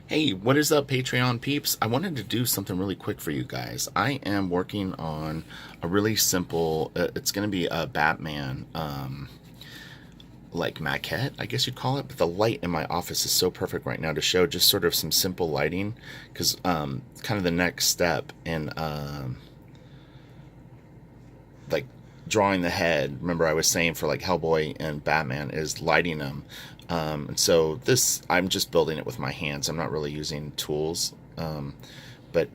Hey, what is up, Patreon peeps? I wanted to do something really quick for you guys. I am working on a really simple, it's going to be a Batman, like maquette, I guess you'd call it. But the light in my office is so perfect right now to show just sort of some simple lighting, because kind of the next step in like drawing the head. Remember, I was saying for like Hellboy and Batman is lighting them. And so this, I'm just building it with my hands. I'm not really using tools. But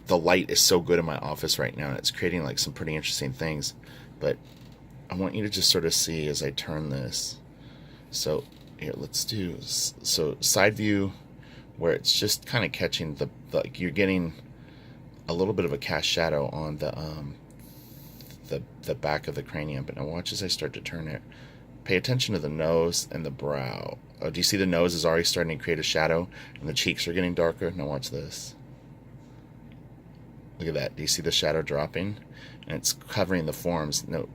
the light is so good in my office right now, and it's creating like some pretty interesting things. But I want you to just sort of see as I turn this. So here, let's do so side view, where it's just kind of catching like you're getting a little bit of a cast shadow on the back of the cranium. But now watch as I start to turn it. Pay attention to the nose and the brow. Oh, do you see the nose is already starting to create a shadow, and the cheeks are getting darker? Now watch this. Look at that. Do you see the shadow dropping? And it's covering the forms. No,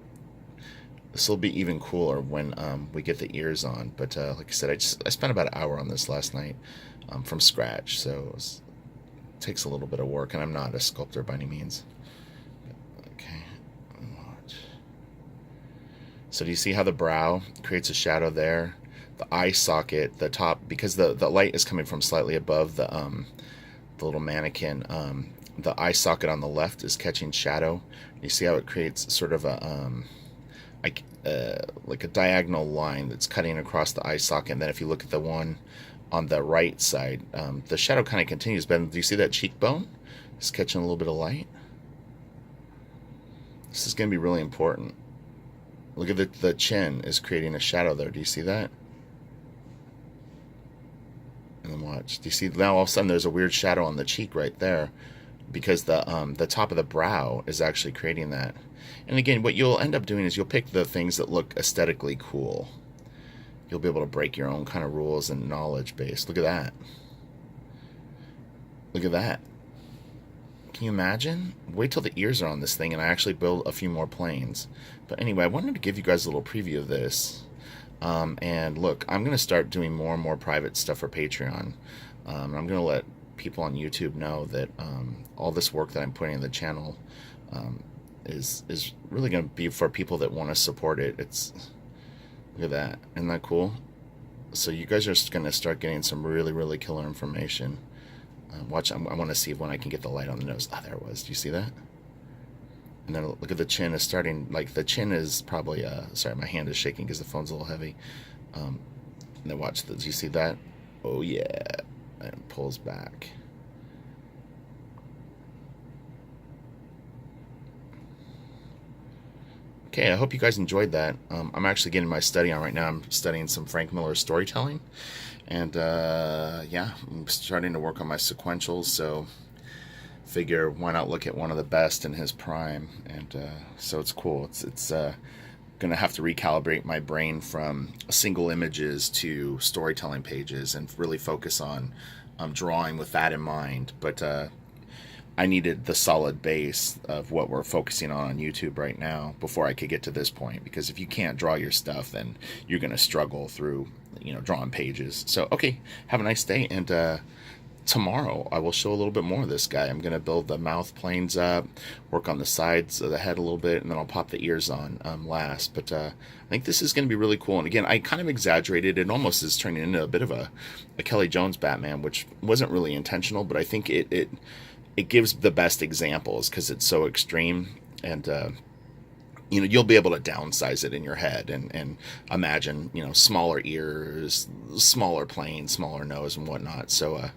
this will be even cooler when we get the ears on. But like I said, I spent about an hour on this last night from scratch, so it takes a little bit of work, and I'm not a sculptor by any means. Okay, watch. So do you see how the brow creates a shadow there? The eye socket, the top, because the light is coming from slightly above the little mannequin. The eye socket on the left is catching shadow. You see how it creates sort of like a diagonal line that's cutting across the eye socket. And then if you look at the one on the right side, the shadow kind of continues. But do you see that cheekbone? It's catching a little bit of light. This is going to be really important. Look at the chin is creating a shadow there. Do you see that? And then watch. Do you see now all of a sudden there's a weird shadow on the cheek right there, because the top of the brow is actually creating that. And again, what you'll end up doing is you'll pick the things that look aesthetically cool. You'll be able to break your own kind of rules and knowledge base. Look at that. Look at that. Can you imagine? Wait till the ears are on this thing and I actually build a few more planes. But anyway, I wanted to give you guys a little preview of this. And look, I'm going to start doing more and more private stuff for Patreon. I'm going to let people on YouTube know that all this work that I'm putting in the channel is really going to be for people that want to support it. It's Look at that. Isn't that cool? So you guys are going to start getting some really, really killer information. Watch, I want to see when I can get the light on the nose. Ah, there it was. Do you see that? And then look at the chin is starting, like the chin is probably, sorry, my hand is shaking because the phone's a little heavy. And then watch, do you see that? Oh yeah. And it pulls back. Okay, I hope you guys enjoyed that. I'm actually getting my study on right now. I'm studying some Frank Miller storytelling. And yeah, I'm starting to work on my sequentials, so figure why not look at one of the best in his prime. And so it's cool. It's gonna have to recalibrate my brain from single images to storytelling pages and really focus on drawing with that in mind. But I needed the solid base of what we're focusing on YouTube right now before I could get to this point, because if you can't draw your stuff, then you're going to struggle through, drawing pages. So, okay, have a nice day, and tomorrow I will show a little bit more of this guy. I'm going to build the mouth planes up, work on the sides of the head a little bit, and then I'll pop the ears on last. But I think this is going to be really cool. And again, I kind of exaggerated. It almost is turning into a bit of a Kelly Jones Batman, which wasn't really intentional, but I think it gives the best examples because it's so extreme. And you'll be able to downsize it in your head and imagine smaller ears, smaller planes, smaller nose, and whatnot. So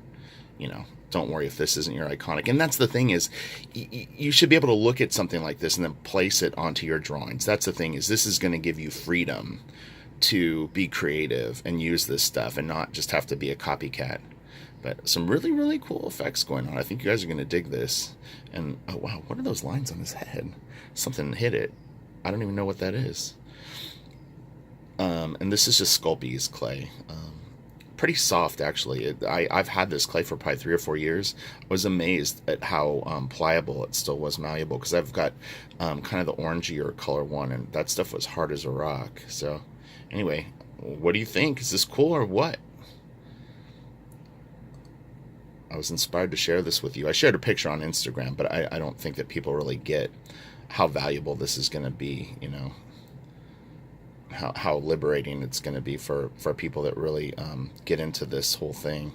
don't worry if this isn't your iconic. And that's the thing is, you should be able to look at something like this and then place it onto your drawings. That's the thing is, this is going to give you freedom to be creative and use this stuff and not just have to be a copycat. But some really, really cool effects going on. I think you guys are going to dig this. And, oh, wow, what are those lines on his head? Something hit it. I don't even know what that is. And this is just Sculpey's clay. Pretty soft, actually. I've had this clay for probably 3 or 4 years. I was amazed at how pliable it still was, malleable, because I've got kind of the orangier color one, and that stuff was hard as a rock. So, anyway, what do you think? Is this cool or what? I was inspired to share this with you. I shared a picture on Instagram, but I don't think that people really get how valuable this is going to be, how liberating it's going to be for people that really get into this whole thing.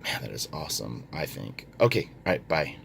Man, that is awesome, I think. Okay, all right, bye.